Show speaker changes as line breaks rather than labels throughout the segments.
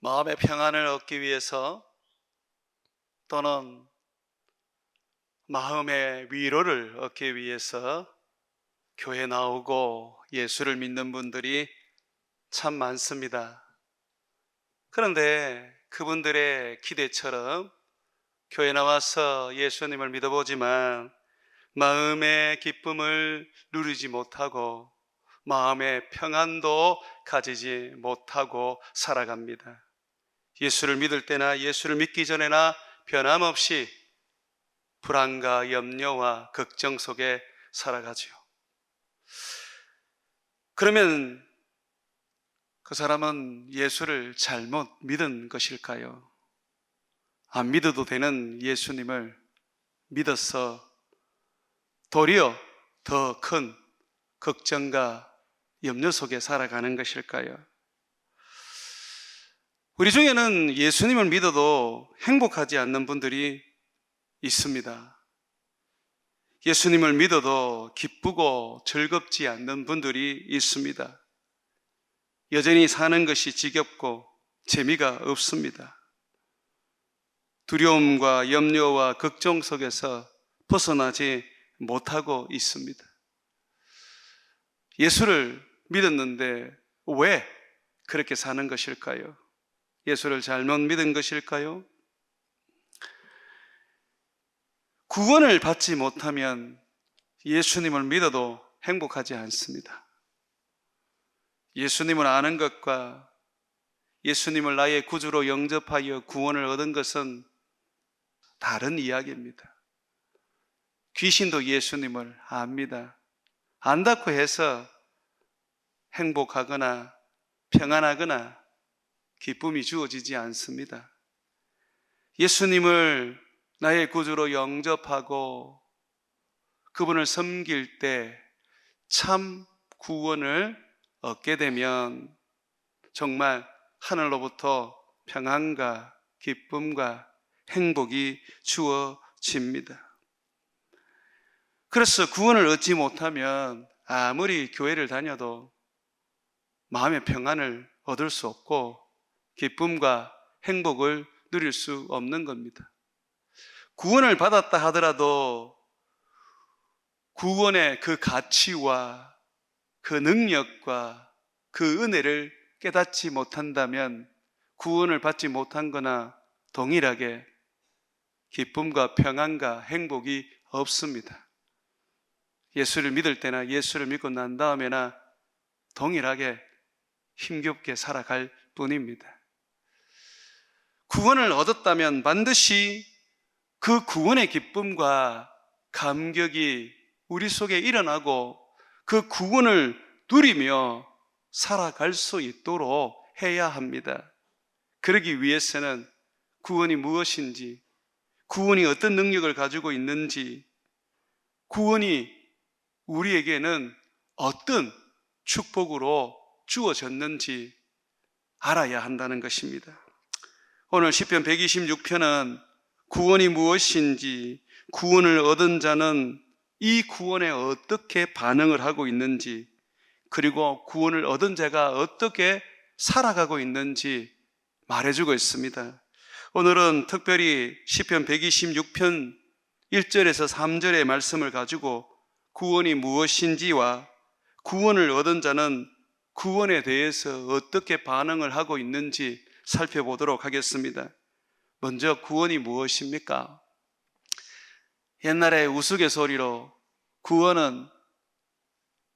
마음의 평안을 얻기 위해서 또는 마음의 위로를 얻기 위해서 교회 나오고 예수를 믿는 분들이 참 많습니다. 그런데 그분들의 기대처럼 교회 나와서 예수님을 믿어보지만 마음의 기쁨을 누리지 못하고 마음의 평안도 가지지 못하고 살아갑니다. 예수를 믿을 때나 예수를 믿기 전에나 변함없이 불안과 염려와 걱정 속에 살아가죠. 그러면 그 사람은 예수를 잘못 믿은 것일까요? 안 믿어도 되는 예수님을 믿어서 도리어 더 큰 걱정과 염려 속에 살아가는 것일까요? 우리 중에는 예수님을 믿어도 행복하지 않는 분들이 있습니다. 예수님을 믿어도 기쁘고 즐겁지 않는 분들이 있습니다. 여전히 사는 것이 지겹고 재미가 없습니다. 두려움과 염려와 걱정 속에서 벗어나지 못하고 있습니다. 예수를 믿었는데 왜 그렇게 사는 것일까요? 예수를 잘못 믿은 것일까요? 구원을 받지 못하면 예수님을 믿어도 행복하지 않습니다. 예수님을 아는 것과 예수님을 나의 구주로 영접하여 구원을 얻은 것은 다른 이야기입니다. 귀신도 예수님을 압니다. 안다고 해서 행복하거나 평안하거나 기쁨이 주어지지 않습니다. 예수님을 나의 구주로 영접하고 그분을 섬길 때 참 구원을 얻게 되면 정말 하늘로부터 평안과 기쁨과 행복이 주어집니다. 그래서 구원을 얻지 못하면 아무리 교회를 다녀도 마음의 평안을 얻을 수 없고 기쁨과 행복을 누릴 수 없는 겁니다. 구원을 받았다 하더라도 구원의 그 가치와 그 능력과 그 은혜를 깨닫지 못한다면 구원을 받지 못한 거나 동일하게 기쁨과 평안과 행복이 없습니다. 예수를 믿을 때나 예수를 믿고 난 다음에나 동일하게 힘겹게 살아갈 뿐입니다. 구원을 얻었다면 반드시 그 구원의 기쁨과 감격이 우리 속에 일어나고 그 구원을 누리며 살아갈 수 있도록 해야 합니다. 그러기 위해서는 구원이 무엇인지, 구원이 어떤 능력을 가지고 있는지, 구원이 우리에게는 어떤 축복으로 주어졌는지 알아야 한다는 것입니다. 오늘 시편 126편은 구원이 무엇인지, 구원을 얻은 자는 이 구원에 어떻게 반응을 하고 있는지, 그리고 구원을 얻은 자가 어떻게 살아가고 있는지 말해주고 있습니다. 오늘은 특별히 시편 126편 1절에서 3절의 말씀을 가지고 구원이 무엇인지와 구원을 얻은 자는 구원에 대해서 어떻게 반응을 하고 있는지 살펴보도록 하겠습니다. 먼저 구원이 무엇입니까? 옛날에 우스갯소리로 구원은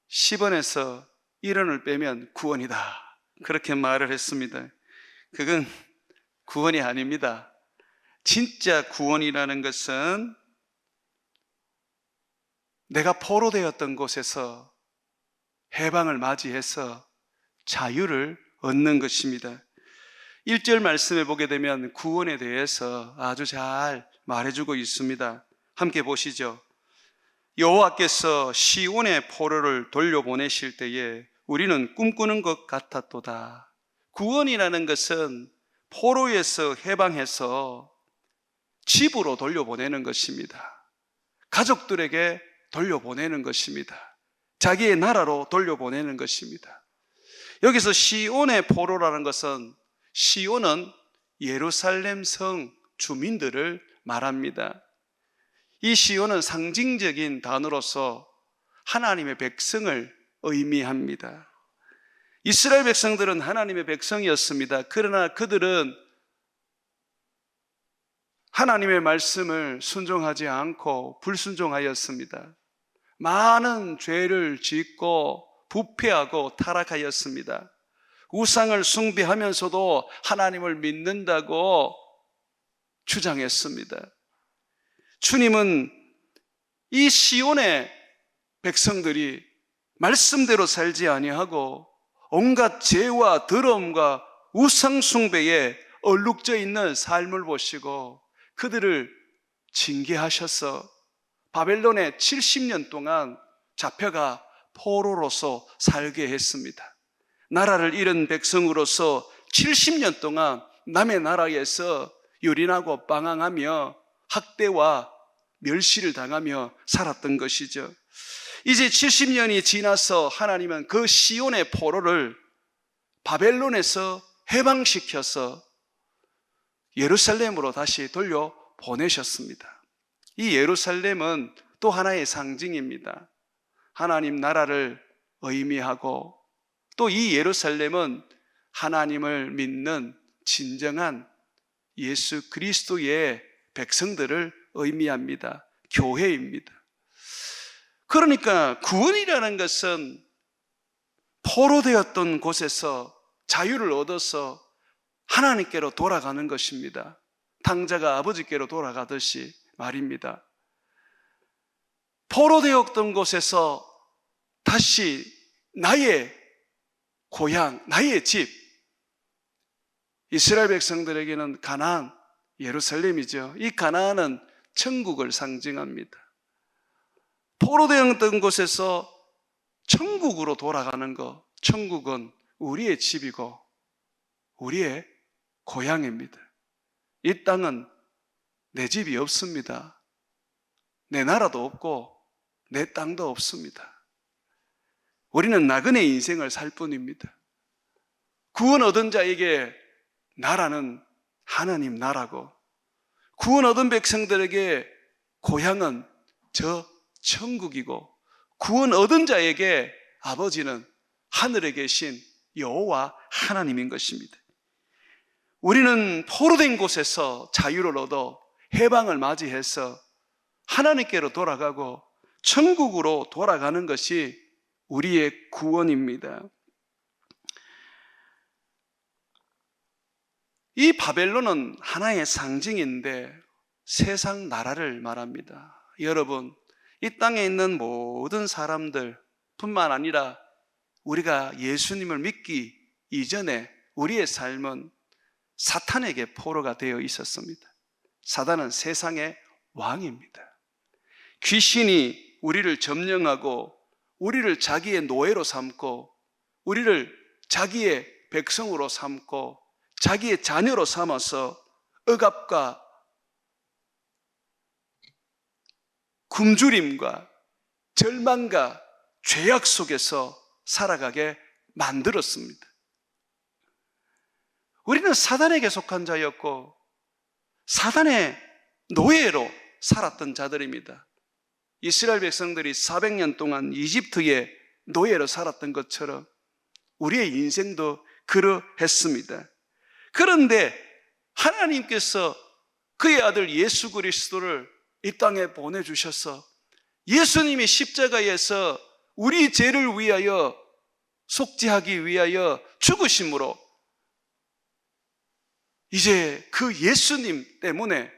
10원에서 1원을 빼면 구원이다, 그렇게 말을 했습니다. 그건 구원이 아닙니다. 진짜 구원이라는 것은 내가 포로되었던 곳에서 해방을 맞이해서 자유를 얻는 것입니다. 1절 말씀에 보게 되면 구원에 대해서 아주 잘 말해주고 있습니다. 함께 보시죠. 여호와께서 시온의 포로를 돌려보내실 때에 우리는 꿈꾸는 것 같았도다. 구원이라는 것은 포로에서 해방해서 집으로 돌려보내는 것입니다. 가족들에게 돌려보내는 것입니다. 자기의 나라로 돌려보내는 것입니다. 여기서 시온의 포로라는 것은 시온은 예루살렘 성 주민들을 말합니다. 이 시온은 상징적인 단어로서 하나님의 백성을 의미합니다. 이스라엘 백성들은 하나님의 백성이었습니다. 그러나 그들은 하나님의 말씀을 순종하지 않고 불순종하였습니다. 많은 죄를 짓고 부패하고 타락하였습니다. 우상을 숭배하면서도 하나님을 믿는다고 주장했습니다. 주님은 이 시온의 백성들이 말씀대로 살지 아니하고 온갖 죄와 더러움과 우상 숭배에 얼룩져 있는 삶을 보시고 그들을 징계하셔서 바벨론에 70년 동안 잡혀가 포로로서 살게 했습니다. 나라를 잃은 백성으로서 70년 동안 남의 나라에서 유린하고 방황하며 학대와 멸시를 당하며 살았던 것이죠. 이제 70년이 지나서 하나님은 그 시온의 포로를 바벨론에서 해방시켜서 예루살렘으로 다시 돌려보내셨습니다. 이 예루살렘은 또 하나의 상징입니다. 하나님 나라를 의미하고 또 이 예루살렘은 하나님을 믿는 진정한 예수 그리스도의 백성들을 의미합니다. 교회입니다. 그러니까 구원이라는 것은 포로되었던 곳에서 자유를 얻어서 하나님께로 돌아가는 것입니다. 탕자가 아버지께로 돌아가듯이 말입니다. 포로되었던 곳에서 다시 나의 고향, 나의 집, 이스라엘 백성들에게는 가나안, 예루살렘이죠. 이 가나안은 천국을 상징합니다. 포로되었던 곳에서 천국으로 돌아가는 것, 천국은 우리의 집이고 우리의 고향입니다. 이 땅은 내 집이 없습니다. 내 나라도 없고 내 땅도 없습니다. 우리는 나그네 인생을 살 뿐입니다. 구원 얻은 자에게 나라는 하나님 나라고, 구원 얻은 백성들에게 고향은 저 천국이고, 구원 얻은 자에게 아버지는 하늘에 계신 여호와 하나님인 것입니다. 우리는 포로된 곳에서 자유를 얻어 해방을 맞이해서 하나님께로 돌아가고 천국으로 돌아가는 것이 우리의 구원입니다. 이 바벨론은 하나의 상징인데 세상 나라를 말합니다. 여러분, 이 땅에 있는 모든 사람들 뿐만 아니라 우리가 예수님을 믿기 이전에 우리의 삶은 사탄에게 포로가 되어 있었습니다. 사단은 세상의 왕입니다. 귀신이 우리를 점령하고 우리를 자기의 노예로 삼고 우리를 자기의 백성으로 삼고 자기의 자녀로 삼아서 억압과 굶주림과 절망과 죄악 속에서 살아가게 만들었습니다. 우리는 사단에게 속한 자였고 사단의 노예로 살았던 자들입니다. 이스라엘 백성들이 400년 동안 이집트의 노예로 살았던 것처럼 우리의 인생도 그러했습니다. 그런데 하나님께서 그의 아들 예수 그리스도를 이 땅에 보내주셔서 예수님이 십자가에서 우리 죄를 위하여 속죄하기 위하여 죽으심으로 이제 그 예수님 때문에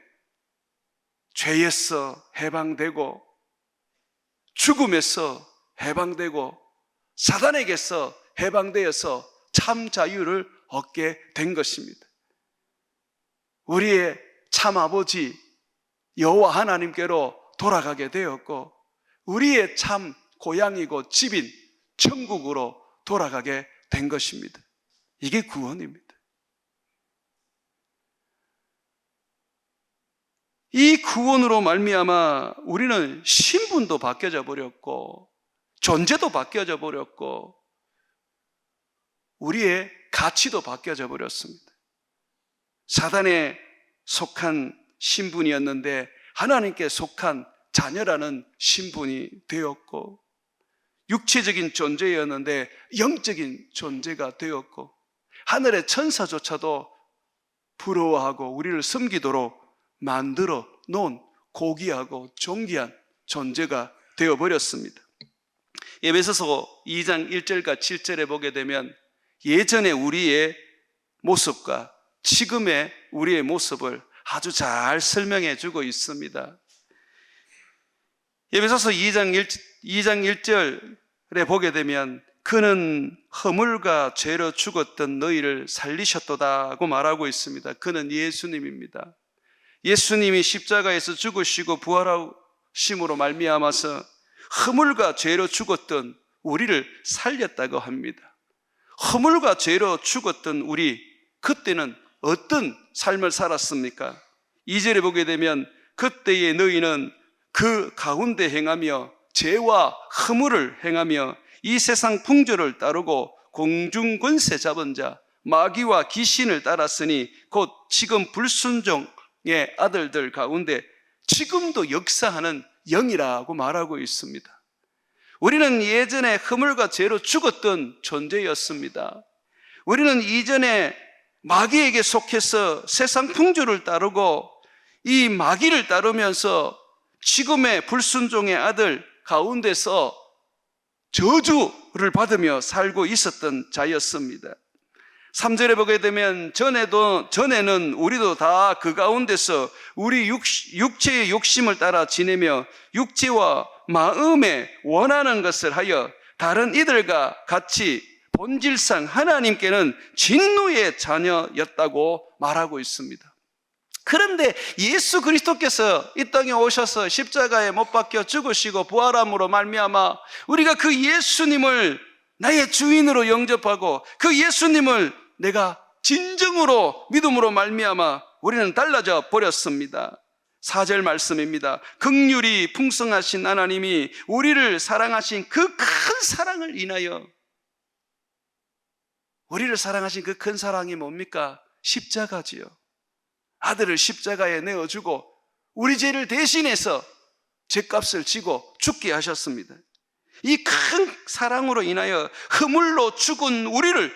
죄에서 해방되고 죽음에서 해방되고 사단에게서 해방되어서 참 자유를 얻게 된 것입니다. 우리의 참 아버지 여호와 하나님께로 돌아가게 되었고 우리의 참 고향이고 집인 천국으로 돌아가게 된 것입니다. 이게 구원입니다. 이 구원으로 말미암아 우리는 신분도 바뀌어져 버렸고 존재도 바뀌어져 버렸고 우리의 가치도 바뀌어져 버렸습니다. 사단에 속한 신분이었는데 하나님께 속한 자녀라는 신분이 되었고, 육체적인 존재였는데 영적인 존재가 되었고, 하늘의 천사조차도 부러워하고 우리를 섬기도록 만들어 놓은 고귀하고 존귀한 존재가 되어버렸습니다. 에베소서 2장 1절과 7절에 보게 되면 예전의 우리의 모습과 지금의 우리의 모습을 아주 잘 설명해 주고 있습니다. 에베소서 2장 1절에 보게 되면 그는 허물과 죄로 죽었던 너희를 살리셨도다고 말하고 있습니다. 그는 예수님입니다. 예수님이 십자가에서 죽으시고 부활하심으로 말미암아서 허물과 죄로 죽었던 우리를 살렸다고 합니다. 허물과 죄로 죽었던 우리, 그때는 어떤 삶을 살았습니까? 2절에 보게 되면 그때의 너희는 그 가운데 행하며 죄와 허물을 행하며 이 세상 풍조를 따르고 공중 권세 잡은 자 마귀와 귀신을 따랐으니 곧 지금 불순종의 아들들 가운데 지금도 역사하는 영이라고 말하고 있습니다. 우리는 예전에 허물과 죄로 죽었던 존재였습니다. 우리는 이전에 마귀에게 속해서 세상 풍조를 따르고 이 마귀를 따르면서 지금의 불순종의 아들 가운데서 저주를 받으며 살고 있었던 자였습니다. 3절에 보게 되면 전에는 우리도 다 그 가운데서 우리 육체의 욕심을 따라 지내며 육체와 마음에 원하는 것을 하여 다른 이들과 같이 본질상 하나님께는 진노의 자녀였다고 말하고 있습니다. 그런데 예수 그리스도께서 이 땅에 오셔서 십자가에 못 박혀 죽으시고 부활함으로 말미암아 우리가 그 예수님을 나의 주인으로 영접하고 그 예수님을 내가 진정으로 믿음으로 말미암아 우리는 달라져 버렸습니다. 4절 말씀입니다. 긍휼이 풍성하신 하나님이 우리를 사랑하신 그 큰 사랑을 인하여, 우리를 사랑하신 그 큰 사랑이 뭡니까? 십자가지요. 아들을 십자가에 내어주고 우리 죄를 대신해서 죄값을 지고 죽게 하셨습니다. 이 큰 사랑으로 인하여 허물로 죽은 우리를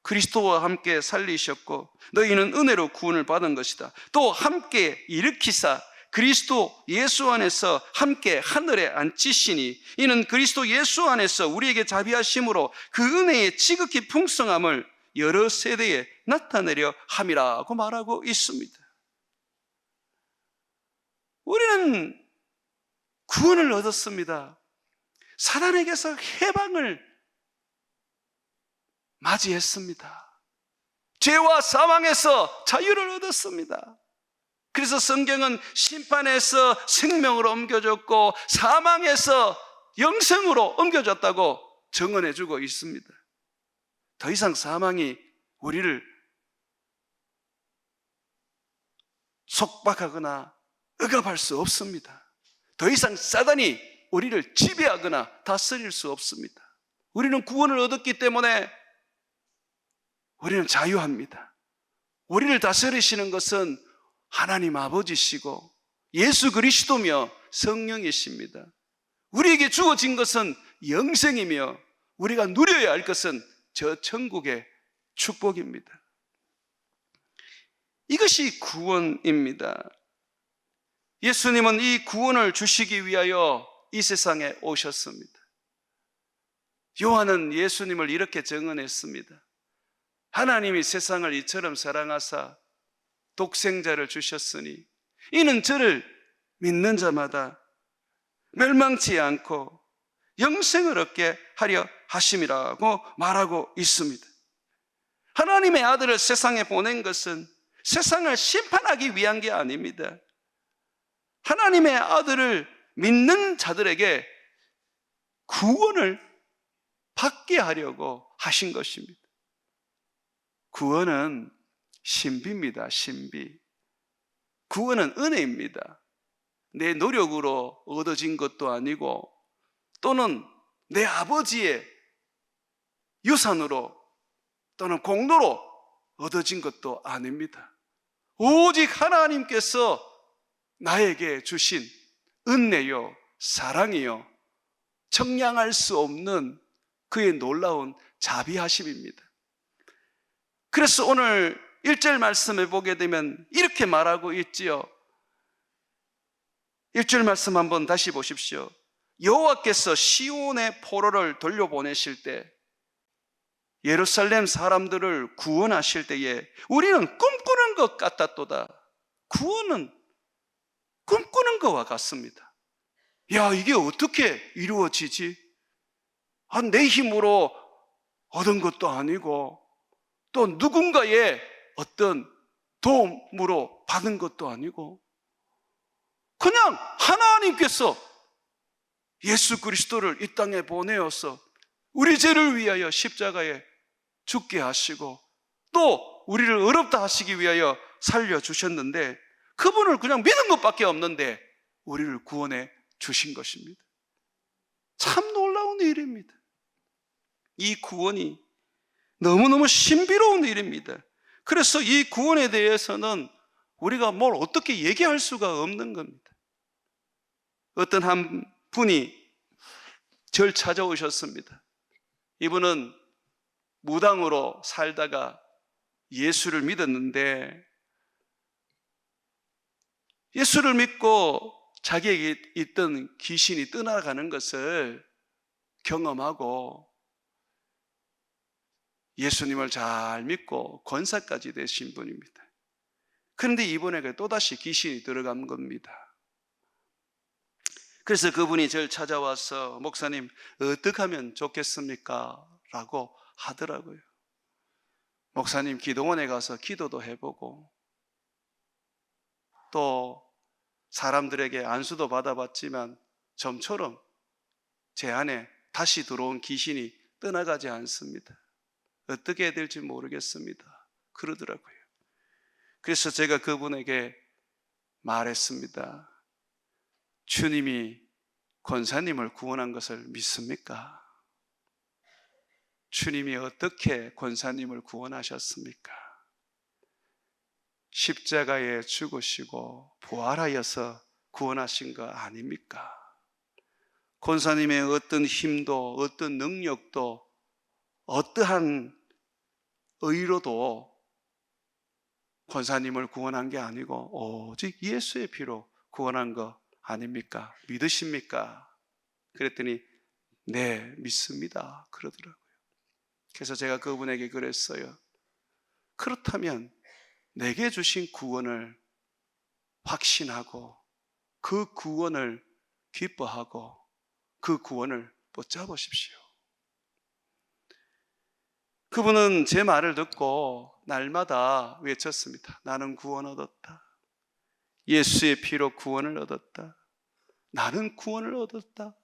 그리스도와 함께 살리셨고 너희는 은혜로 구원을 받은 것이다. 또 함께 일으키사 그리스도 예수 안에서 함께 하늘에 앉히시니 이는 그리스도 예수 안에서 우리에게 자비하심으로 그 은혜의 지극히 풍성함을 여러 세대에 나타내려 함이라고 말하고 있습니다. 우리는 구원을 얻었습니다. 사단에게서 해방을 맞이했습니다. 죄와 사망에서 자유를 얻었습니다. 그래서 성경은 심판에서 생명으로 옮겨졌고 사망에서 영생으로 옮겨졌다고 증언해주고 있습니다. 더 이상 사망이 우리를 속박하거나 억압할 수 없습니다. 더 이상 사단이 우리를 지배하거나 다스릴 수 없습니다. 우리는 구원을 얻었기 때문에 우리는 자유합니다. 우리를 다스리시는 것은 하나님 아버지시고 예수 그리스도며 성령이십니다. 우리에게 주어진 것은 영생이며 우리가 누려야 할 것은 저 천국의 축복입니다. 이것이 구원입니다. 예수님은 이 구원을 주시기 위하여 이 세상에 오셨습니다. 요한은 예수님을 이렇게 증언했습니다. 하나님이 세상을 이처럼 사랑하사 독생자를 주셨으니 이는 저를 믿는 자마다 멸망치 않고 영생을 얻게 하려 하심이라고 말하고 있습니다. 하나님의 아들을 세상에 보낸 것은 세상을 심판하기 위한 게 아닙니다. 하나님의 아들을 믿는 자들에게 구원을 받게 하려고 하신 것입니다. 구원은 신비입니다. 신비. 구원은 은혜입니다. 내 노력으로 얻어진 것도 아니고 또는 내 아버지의 유산으로 또는 공로로 얻어진 것도 아닙니다. 오직 하나님께서 나에게 주신 은혜요, 사랑이요, 청량할 수 없는 그의 놀라운 자비하심입니다. 그래서 오늘 1절 말씀을 보게 되면 이렇게 말하고 있지요. 1절 말씀 한번 다시 보십시오. 여호와께서 시온의 포로를 돌려보내실 때, 예루살렘 사람들을 구원하실 때에 우리는 꿈꾸는 것 같았도다. 구원은 꿈꾸는 것과 같습니다. 야, 이게 어떻게 이루어지지? 내 힘으로 얻은 것도 아니고 또 누군가의 어떤 도움으로 받은 것도 아니고 그냥 하나님께서 예수 그리스도를 이 땅에 보내어서 우리 죄를 위하여 십자가에 죽게 하시고 또 우리를 의롭다 하시기 위하여 살려주셨는데, 그분을 그냥 믿은 것밖에 없는데 우리를 구원해 주신 것입니다. 참 놀라운 일입니다. 이 구원이 너무너무 신비로운 일입니다. 그래서 이 구원에 대해서는 우리가 뭘 어떻게 얘기할 수가 없는 겁니다. 어떤 한 분이 절 찾아오셨습니다. 이분은 무당으로 살다가 예수를 믿었는데, 예수를 믿고 자기에게 있던 귀신이 떠나가는 것을 경험하고 예수님을 잘 믿고 권사까지 되신 분입니다. 그런데 이번에 또다시 귀신이 들어간 겁니다. 그래서 그분이 저를 찾아와서 목사님, 어떻게 하면 좋겠습니까? 라고 하더라고요. 목사님, 기도원에 가서 기도도 해보고 또 사람들에게 안수도 받아봤지만 좀처럼 제 안에 다시 들어온 귀신이 떠나가지 않습니다. 어떻게 해야 될지 모르겠습니다. 그러더라고요. 그래서 제가 그분에게 말했습니다. 주님이 권사님을 구원한 것을 믿습니까? 주님이 어떻게 권사님을 구원하셨습니까? 십자가에 죽으시고 부활하여서 구원하신 거 아닙니까? 권사님의 어떤 힘도 어떤 능력도 어떠한 의로도 권사님을 구원한 게 아니고 오직 예수의 피로 구원한 거 아닙니까? 믿으십니까? 그랬더니 네, 믿습니다. 그러더라고요. 그래서 제가 그분에게 그랬어요. 그렇다면 내게 주신 구원을 확신하고 그 구원을 기뻐하고 그 구원을 붙잡으십시오. 그분은 제 말을 듣고 날마다 외쳤습니다. 나는 구원 얻었다. 예수의 피로 구원을 얻었다. 나는 구원을 얻었다.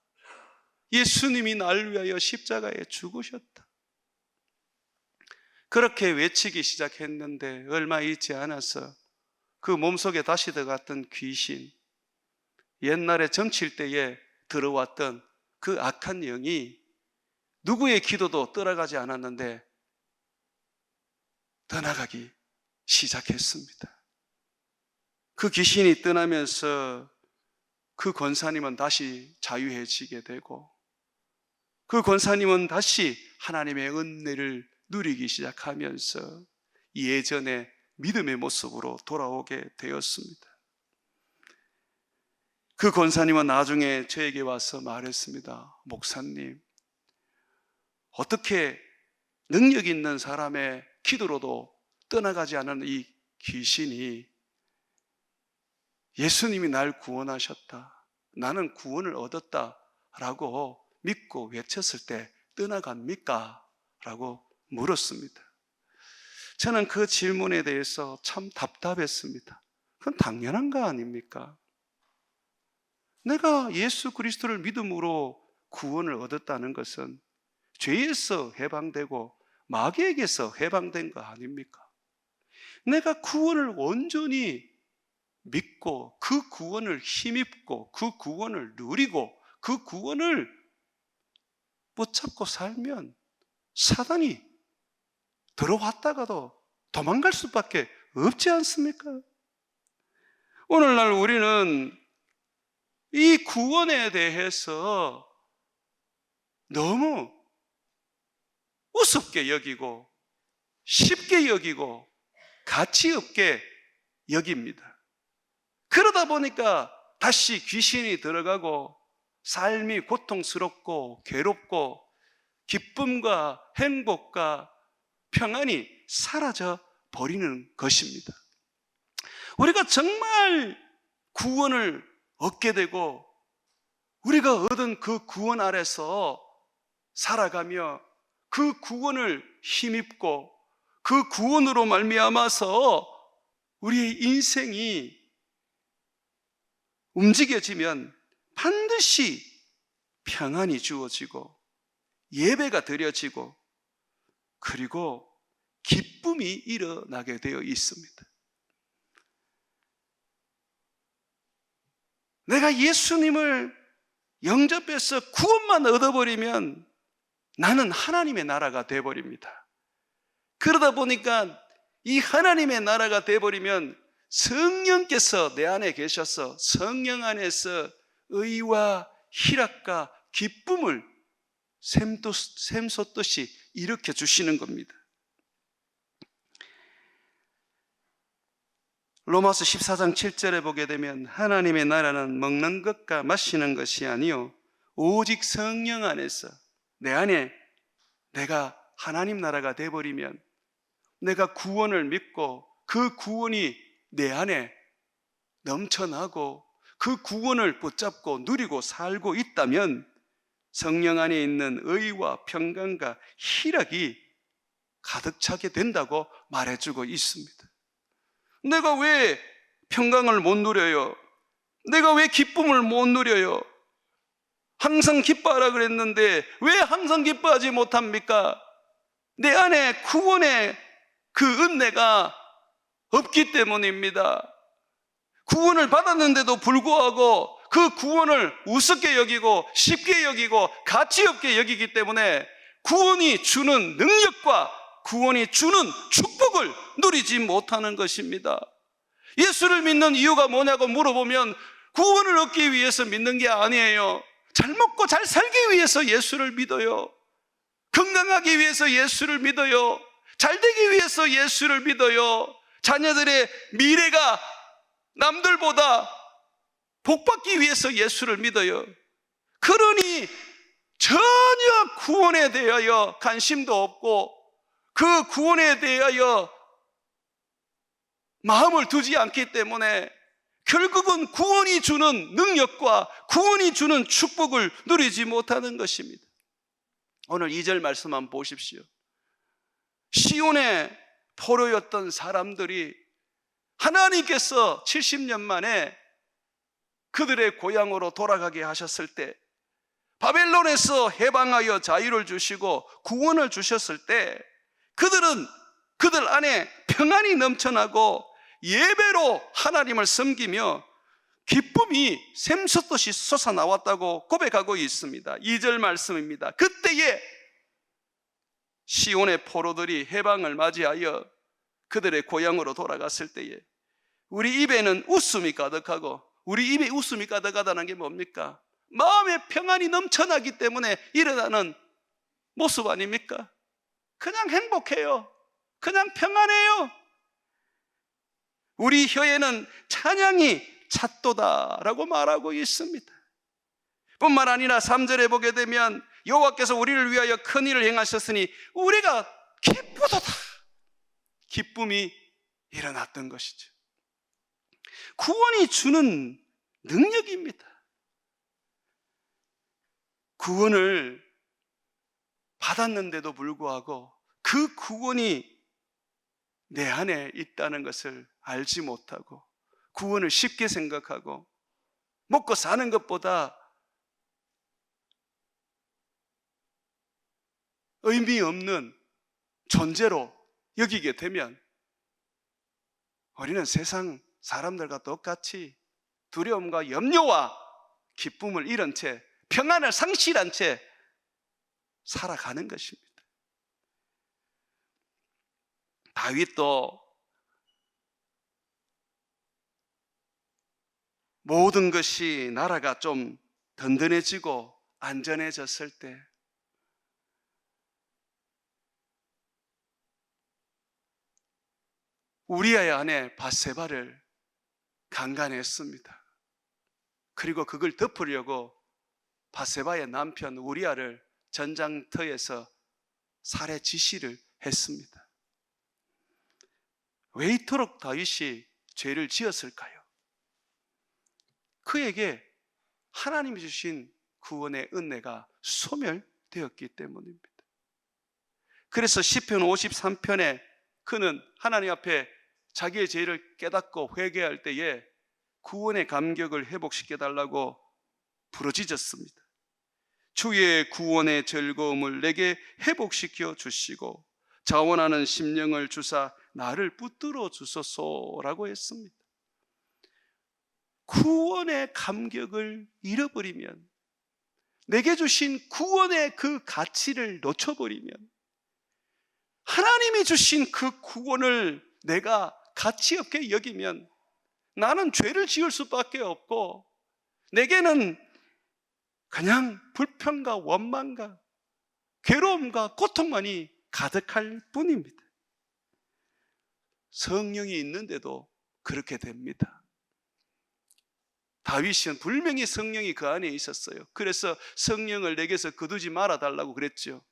예수님이 나를 위하여 십자가에 죽으셨다. 그렇게 외치기 시작했는데 얼마 있지 않아서 그 몸속에 다시 들어갔던 귀신, 옛날에 점칠 때에 들어왔던 그 악한 영이 누구의 기도도 따라가지 않았는데 떠나가기 시작했습니다. 그 귀신이 떠나면서 그 권사님은 다시 자유해지게 되고 그 권사님은 다시 하나님의 은혜를 누리기 시작하면서 예전의 믿음의 모습으로 돌아오게 되었습니다. 그 권사님은 나중에 저에게 와서 말했습니다. 목사님, 어떻게 능력 있는 사람의 기도로도 떠나가지 않은 이 귀신이 예수님이 날 구원하셨다, 나는 구원을 얻었다 라고 믿고 외쳤을 때 떠나갑니까? 라고 물었습니다. 저는 그 질문에 대해서 참 답답했습니다. 그건 당연한 거 아닙니까? 내가 예수 그리스도를 믿음으로 구원을 얻었다는 것은 죄에서 해방되고 마귀에게서 해방된 거 아닙니까? 내가 구원을 온전히 믿고 그 구원을 힘입고 그 구원을 누리고 그 구원을 붙잡고 살면 사단이 들어왔다가도 도망갈 수밖에 없지 않습니까? 오늘날 우리는 이 구원에 대해서 너무 우습게 여기고 쉽게 여기고 가치 없게 여깁니다. 그러다 보니까 다시 귀신이 들어가고 삶이 고통스럽고 괴롭고 기쁨과 행복과 평안이 사라져 버리는 것입니다. 우리가 정말 구원을 얻게 되고 우리가 얻은 그 구원 아래서 살아가며 그 구원을 힘입고 그 구원으로 말미암아서 우리의 인생이 움직여지면 반드시 평안이 주어지고 예배가 드려지고 그리고 기쁨이 일어나게 되어 있습니다. 내가 예수님을 영접해서 구원만 얻어버리면 나는 하나님의 나라가 되어버립니다. 그러다 보니까 이 하나님의 나라가 되어버리면 성령께서 내 안에 계셔서 성령 안에서 의와 희락과 기쁨을 샘솟듯이 일으켜 주시는 겁니다. 로마서 14장 7절에 보게 되면 하나님의 나라는 먹는 것과 마시는 것이 아니요 오직 성령 안에서 내 안에 내가 하나님 나라가 되어버리면 내가 구원을 믿고 그 구원이 내 안에 넘쳐나고 그 구원을 붙잡고 누리고 살고 있다면 성령 안에 있는 의와 평강과 희락이 가득 차게 된다고 말해주고 있습니다. 내가 왜 평강을 못 누려요? 내가 왜 기쁨을 못 누려요? 항상 기뻐하라 그랬는데 왜 항상 기뻐하지 못합니까? 내 안에 구원의 그 은혜가 없기 때문입니다. 구원을 받았는데도 불구하고 그 구원을 우습게 여기고 쉽게 여기고 가치 없게 여기기 때문에 구원이 주는 능력과 구원이 주는 축복을 누리지 못하는 것입니다. 예수를 믿는 이유가 뭐냐고 물어보면 구원을 얻기 위해서 믿는 게 아니에요. 잘 먹고 잘 살기 위해서 예수를 믿어요. 건강하기 위해서 예수를 믿어요. 잘 되기 위해서 예수를 믿어요. 자녀들의 미래가 남들보다 복받기 위해서 예수를 믿어요. 그러니 전혀 구원에 대하여 관심도 없고 그 구원에 대하여 마음을 두지 않기 때문에 결국은 구원이 주는 능력과 구원이 주는 축복을 누리지 못하는 것입니다. 오늘 2절 말씀 한번 보십시오. 시온의 포로였던 사람들이 하나님께서 70년 만에 그들의 고향으로 돌아가게 하셨을 때 바벨론에서 해방하여 자유를 주시고 구원을 주셨을 때 그들 안에 평안이 넘쳐나고 예배로 하나님을 섬기며 기쁨이 샘솟듯이 솟아나왔다고 고백하고 있습니다. 2절 말씀입니다. 그때에 시온의 포로들이 해방을 맞이하여 그들의 고향으로 돌아갔을 때에 우리 입에는 웃음이 가득하고, 우리 입에 웃음이 가득하다는 게 뭡니까? 마음의 평안이 넘쳐나기 때문에 일어나는 모습 아닙니까? 그냥 행복해요. 그냥 평안해요. 우리 혀에는 찬양이 찼도다라고 말하고 있습니다. 뿐만 아니라 3절에 보게 되면 여호와께서 우리를 위하여 큰 일을 행하셨으니 우리가 기쁘도다. 기쁨이 일어났던 것이죠. 구원이 주는 능력입니다. 구원을 받았는데도 불구하고 그 구원이 내 안에 있다는 것을 알지 못하고 구원을 쉽게 생각하고 먹고 사는 것보다 의미 없는 존재로 여기게 되면 우리는 세상 사람들과 똑같이 두려움과 염려와 기쁨을 잃은 채 평안을 상실한 채 살아가는 것입니다. 다윗도 모든 것이 나라가 좀 든든해지고 안전해졌을 때 우리아의 아내 밧세바를 강간했습니다. 그리고 그걸 덮으려고 밧세바의 남편 우리아를 전장터에서 살해 지시를 했습니다. 왜 이토록 다윗이 죄를 지었을까요? 그에게 하나님이 주신 구원의 은혜가 소멸되었기 때문입니다. 그래서 시편 53편에 그는 하나님 앞에 자기의 죄를 깨닫고 회개할 때에 구원의 감격을 회복시켜달라고 부르짖었습니다. 주의 구원의 즐거움을 내게 회복시켜 주시고 자원하는 심령을 주사 나를 붙들어 주소서라고 했습니다. 구원의 감격을 잃어버리면, 내게 주신 구원의 그 가치를 놓쳐버리면, 하나님이 주신 그 구원을 내가 가치 없게 여기면 나는 죄를 지을 수밖에 없고 내게는 그냥 불평과 원망과 괴로움과 고통만이 가득할 뿐입니다. 성령이 있는데도 그렇게 됩니다. 다윗은 분명히 성령이 그 안에 있었어요. 그래서 성령을 내게서 거두지 말아달라고 그랬죠.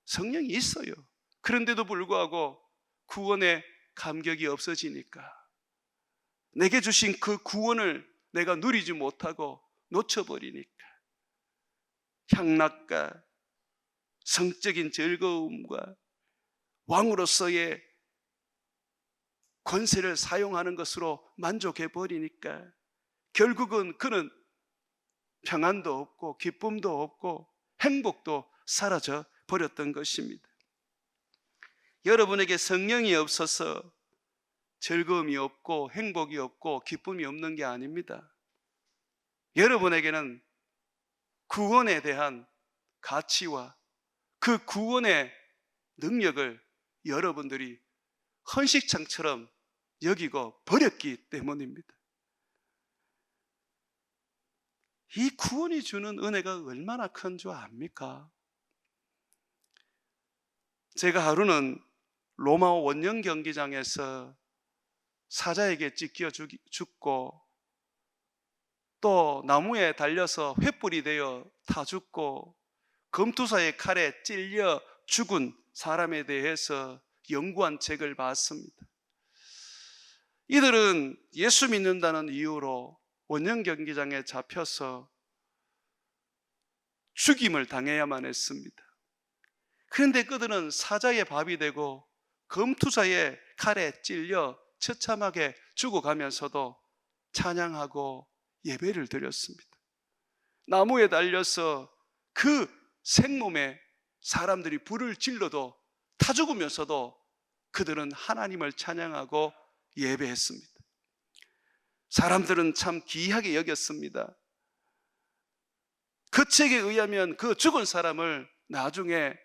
성령이 있어요. 그런데도 불구하고 구원의 감격이 없어지니까, 내게 주신 그 구원을 내가 누리지 못하고 놓쳐버리니까 향락과 성적인 즐거움과 왕으로서의 권세를 사용하는 것으로 만족해 버리니까 결국은 그는 평안도 없고 기쁨도 없고 행복도 사라져 버렸던 것입니다. 여러분에게 성령이 없어서 즐거움이 없고 행복이 없고 기쁨이 없는 게 아닙니다. 여러분에게는 구원에 대한 가치와 그 구원의 능력을 여러분들이 헌식창처럼 여기고 버렸기 때문입니다. 이 구원이 주는 은혜가 얼마나 큰 줄 압니까? 제가 하루는 로마 원형 경기장에서 사자에게 찢겨 죽고 또 나무에 달려서 횃불이 되어 타 죽고 검투사의 칼에 찔려 죽은 사람에 대해서 연구한 책을 봤습니다. 이들은 예수 믿는다는 이유로 원형 경기장에 잡혀서 죽임을 당해야만 했습니다. 그런데 그들은 사자의 밥이 되고 검투사의 칼에 찔려 처참하게 죽어가면서도 찬양하고 예배를 드렸습니다. 나무에 달려서 그 생몸에 사람들이 불을 질러도 타 죽으면서도 그들은 하나님을 찬양하고 예배했습니다. 사람들은 참 기이하게 여겼습니다. 그 책에 의하면 그 죽은 사람을 나중에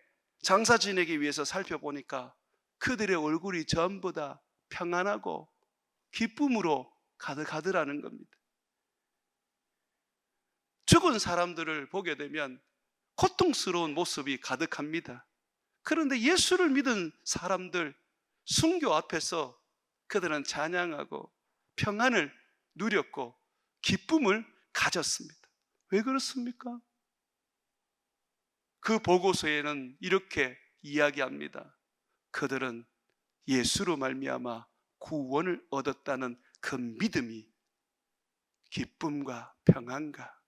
장사 지내기 위해서 살펴보니까 그들의 얼굴이 전부 다 평안하고 기쁨으로 가득하더라는 겁니다. 죽은 사람들을 보게 되면 고통스러운 모습이 가득합니다. 그런데 예수를 믿은 사람들 순교 앞에서 그들은 찬양하고 평안을 누렸고 기쁨을 가졌습니다. 왜 그렇습니까? 그 보고서에는 이렇게 이야기합니다. 그들은 예수로 말미암아 구원을 얻었다는 그 믿음이 기쁨과 평안과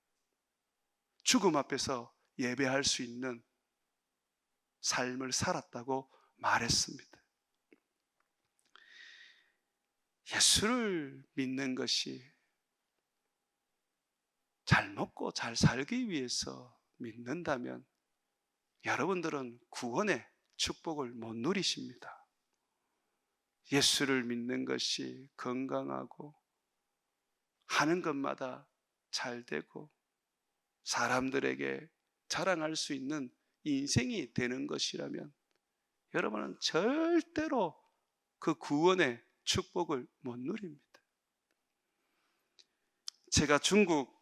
죽음 앞에서 예배할 수 있는 삶을 살았다고 말했습니다. 예수를 믿는 것이 잘 먹고 잘 살기 위해서 믿는다면 여러분들은 구원의 축복을 못 누리십니다. 예수를 믿는 것이 건강하고 하는 것마다 잘 되고 사람들에게 자랑할 수 있는 인생이 되는 것이라면 여러분은 절대로 그 구원의 축복을 못 누립니다. 제가 중국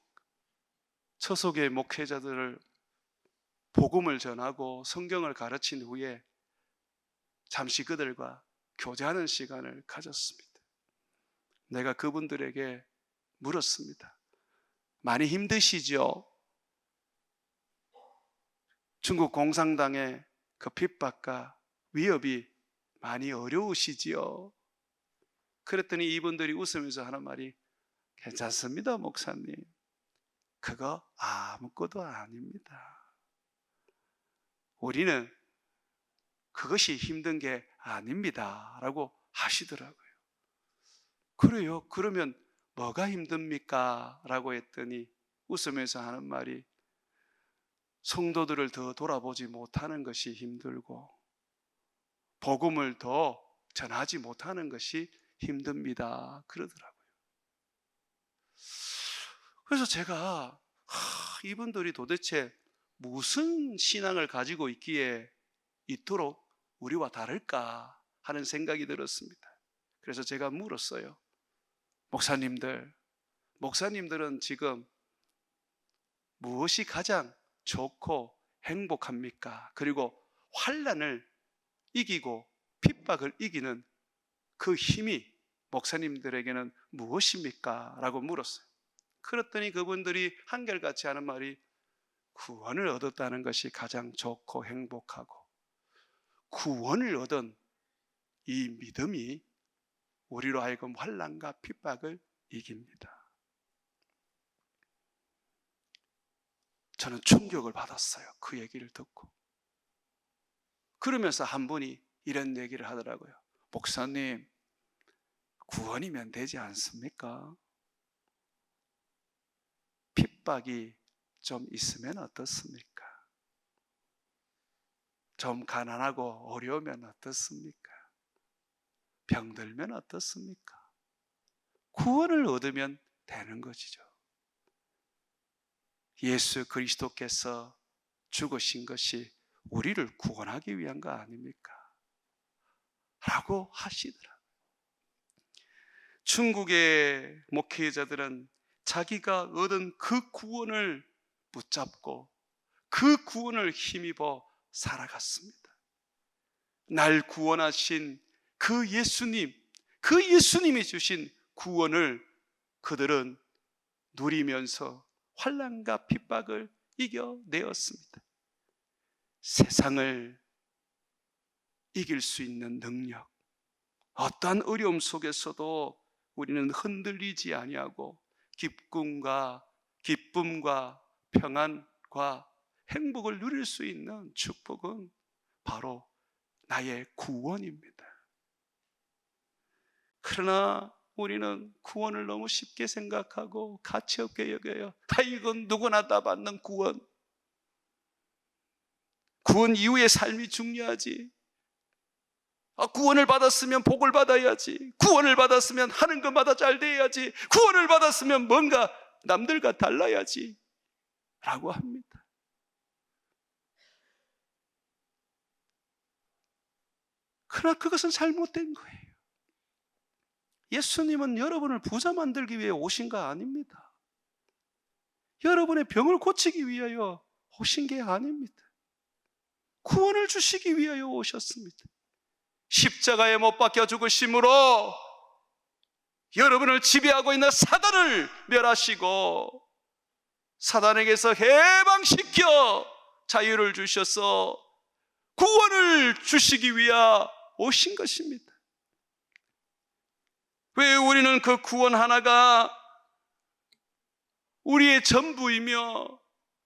처소교회 목회자들을 복음을 전하고 성경을 가르친 후에 잠시 그들과 교제하는 시간을 가졌습니다. 내가 그분들에게 물었습니다. 많이 힘드시죠? 중국 공산당의 그 핍박과 위협이 많이 어려우시지요? 그랬더니 이분들이 웃으면서 하는 말이 괜찮습니다, 목사님. 그거 아무것도 아닙니다. 우리는 그것이 힘든 게 아닙니다. 라고 하시더라고요. 그래요? 그러면 뭐가 힘듭니까? 라고 했더니 웃으면서 하는 말이 성도들을 더 돌아보지 못하는 것이 힘들고 복음을 더 전하지 못하는 것이 힘듭니다. 그러더라고요. 그래서 제가 이분들이 도대체 무슨 신앙을 가지고 있기에 이토록 우리와 다를까 하는 생각이 들었습니다. 그래서 제가 물었어요. 목사님들은 지금 무엇이 가장 좋고 행복합니까? 그리고 환난을 이기고 핍박을 이기는 그 힘이 목사님들에게는 무엇입니까? 라고 물었어요. 그랬더니 그분들이 한결같이 하는 말이 구원을 얻었다는 것이 가장 좋고 행복하고 구원을 얻은 이 믿음이 우리로 하여금 환난과 핍박을 이깁니다. 저는 충격을 받았어요. 그 얘기를 듣고. 그러면서 한 분이 이런 얘기를 하더라고요. 목사님, 구원이면 되지 않습니까? 핍박이 좀 있으면 어떻습니까? 좀 가난하고 어려우면 어떻습니까? 병들면 어떻습니까? 구원을 얻으면 되는 것이죠. 예수 그리스도께서 죽으신 것이 우리를 구원하기 위한 거 아닙니까? 라고 하시더라고요. 중국의 목회자들은 자기가 얻은 그 구원을 붙잡고 그 구원을 힘입어 살아갔습니다. 날 구원하신 그 예수님이 주신 구원을 그들은 누리면서 환난과 핍박을 이겨내었습니다. 세상을 이길 수 있는 능력, 어떠한 어려움 속에서도 우리는 흔들리지 아니하고 기쁨과 평안과 행복을 누릴 수 있는 축복은 바로 나의 구원입니다. 그러나 우리는 구원을 너무 쉽게 생각하고 가치 없게 여겨요. 이건 누구나 다 받는 구원 이후의 삶이 중요하지. 구원을 받았으면 복을 받아야지. 구원을 받았으면 하는 것마다 잘 돼야지. 구원을 받았으면 뭔가 남들과 달라야지 라고 합니다. 그러나 그것은 잘못된 거예요. 예수님은 여러분을 부자 만들기 위해 오신 거 아닙니다. 여러분의 병을 고치기 위하여 오신 게 아닙니다. 구원을 주시기 위하여 오셨습니다. 십자가에 못 박혀 죽으심으로 여러분을 지배하고 있는 사단을 멸하시고 사단에게서 해방시켜 자유를 주셔서 구원을 주시기 위하 오신 것입니다. 왜 우리는 그 구원 하나가 우리의 전부이며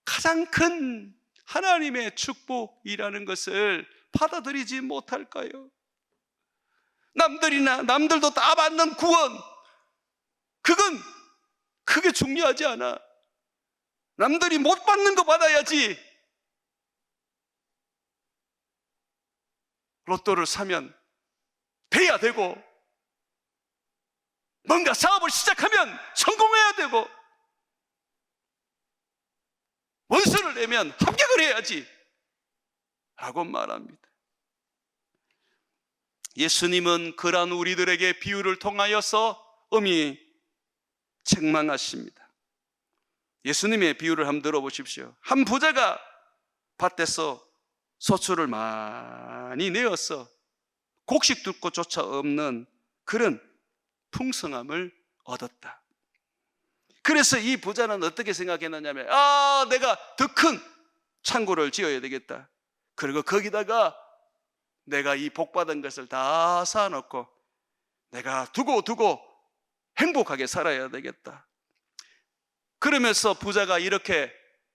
가장 큰 하나님의 축복이라는 것을 받아들이지 못할까요? 남들도 다 받는 구원, 그게 중요하지 않아. 남들이 못 받는 거 받아야지. 로또를 사면 돼야 되고, 뭔가 사업을 시작하면 성공해야 되고, 원서를 내면 합격을 해야지 라고 말합니다. 예수님은 그러한 우리들에게 비유를 통하여서 엄히 책망하십니다. 예수님의 비유를 한번 들어보십시오. 한 부자가 밭에서 소출을 많이 내어서 곡식 둘 곳조차 없는 그런 풍성함을 얻었다. 그래서 이 부자는 어떻게 생각했느냐면, 내가 더 큰 창고를 지어야 되겠다. 그리고 거기다가 내가 이 복받은 것을 다 쌓아놓고 내가 두고 행복하게 살아야 되겠다. 그러면서 부자가 이렇게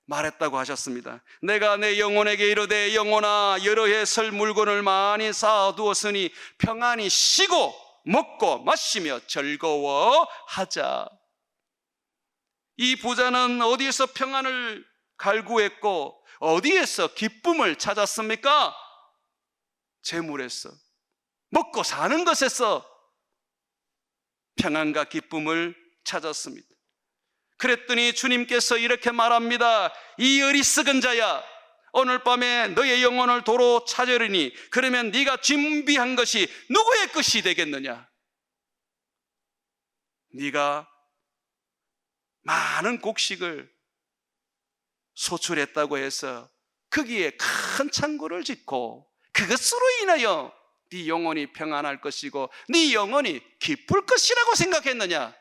말했다고 하셨습니다. 내가 내 영혼에게 이르되, 영혼아, 여러 해 설 물건을 많이 쌓아두었으니 평안히 쉬고 먹고 마시며 즐거워하자. 이 부자는 어디에서 평안을 갈구했고 어디에서 기쁨을 찾았습니까? 재물에서, 먹고 사는 것에서 평안과 기쁨을 찾았습니다. 그랬더니 주님께서 이렇게 말합니다. 이 어리석은 자야, 오늘 밤에 너의 영혼을 도로 찾으리니 그러면 네가 준비한 것이 누구의 것이 되겠느냐? 네가 많은 곡식을 소출했다고 해서 거기에 큰 창고를 짓고 그것으로 인하여 네 영혼이 평안할 것이고 네 영혼이 기쁠 것이라고 생각했느냐?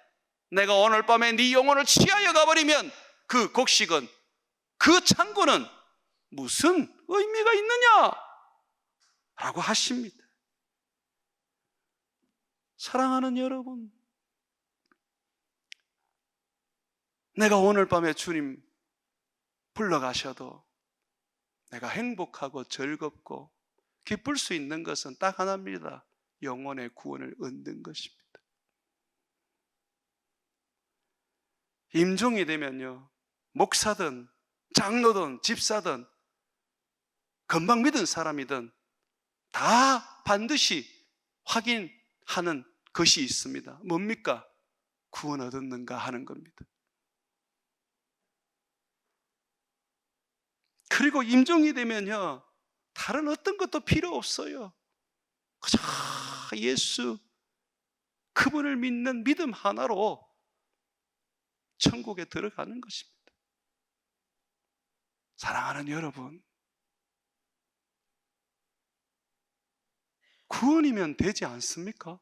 내가 오늘 밤에 네 영혼을 취하여 가버리면 그 곡식은, 그 창고는 무슨 의미가 있느냐? 라고 하십니다. 사랑하는 여러분, 내가 오늘 밤에 주님 불러가셔도 내가 행복하고 즐겁고 기쁠 수 있는 것은 딱 하나입니다. 영혼의 구원을 얻는 것입니다. 임종이 되면요, 목사든 장로든 집사든 금방 믿은 사람이든 다 반드시 확인하는 것이 있습니다. 뭡니까? 구원 얻었는가 하는 겁니다. 그리고 임종이 되면요, 다른 어떤 것도 필요 없어요. 그저 예수, 그분을 믿는 믿음 하나로 천국에 들어가는 것입니다. 사랑하는 여러분, 구원이면 되지 않습니까?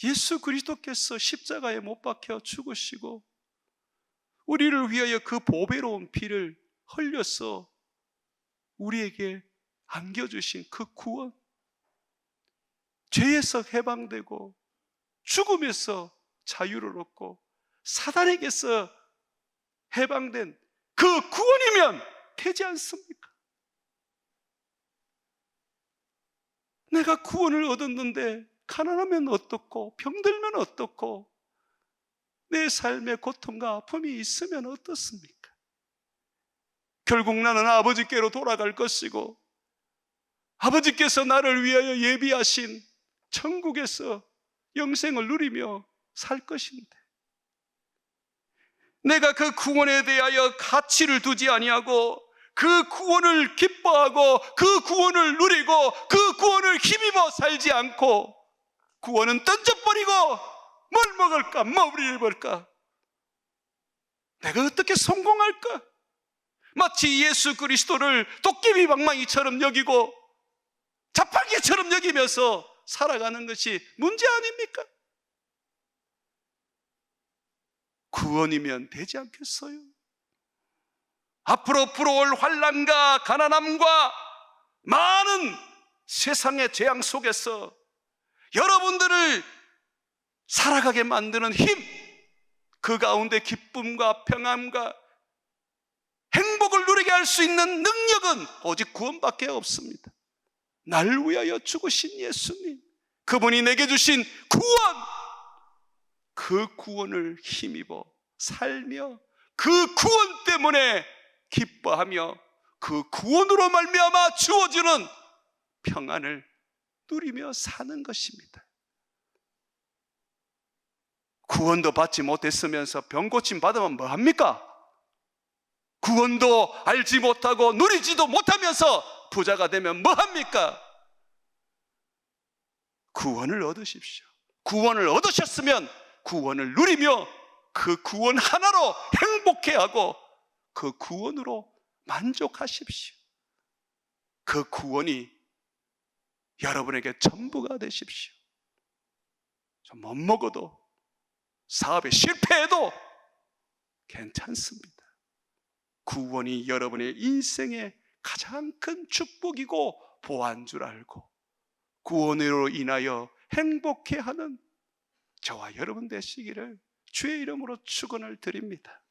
예수 그리스도께서 십자가에 못 박혀 죽으시고 우리를 위하여 그 보배로운 피를 흘려서 우리에게 안겨주신 그 구원, 죄에서 해방되고 죽음에서 자유를 얻고 사단에게서 해방된 그 구원이면 되지 않습니까? 내가 구원을 얻었는데 가난하면 어떻고 병들면 어떻고 내 삶에 고통과 아픔이 있으면 어떻습니까? 결국 나는 아버지께로 돌아갈 것이고 아버지께서 나를 위하여 예비하신 천국에서 영생을 누리며 살 것인데 내가 그 구원에 대하여 가치를 두지 아니하고 그 구원을 기뻐하고 그 구원을 누리고 그 구원을 힘입어 살지 않고 구원은 던져버리고 뭘 먹을까? 뭘 입을까? 내가 어떻게 성공할까? 마치 예수 그리스도를 도깨비 방망이처럼 여기고 자판기처럼 여기면서 살아가는 것이 문제 아닙니까? 구원이면 되지 않겠어요? 앞으로 불어올 환난과 가난함과 많은 세상의 재앙 속에서 여러분들을 살아가게 만드는 힘, 그 가운데 기쁨과 평안과 행복을 누리게 할 수 있는 능력은 오직 구원밖에 없습니다. 날 위하여 죽으신 예수님, 그분이 내게 주신 구원, 그 구원을 힘입어 살며 그 구원 때문에 기뻐하며 그 구원으로 말미암아 주어지는 평안을 누리며 사는 것입니다. 구원도 받지 못했으면서 병고침 받으면 뭐합니까? 구원도 알지 못하고 누리지도 못하면서 부자가 되면 뭐합니까? 구원을 얻으십시오. 구원을 얻으셨으면 구원을 누리며 그 구원 하나로 행복해하고 그 구원으로 만족하십시오. 그 구원이 여러분에게 전부가 되십시오. 좀 못 먹어도, 사업에 실패해도 괜찮습니다. 구원이 여러분의 인생의 가장 큰 축복이고 보안인 줄 알고 구원으로 인하여 행복해하는 저와 여러분 되시기를 주의 이름으로 축원을 드립니다.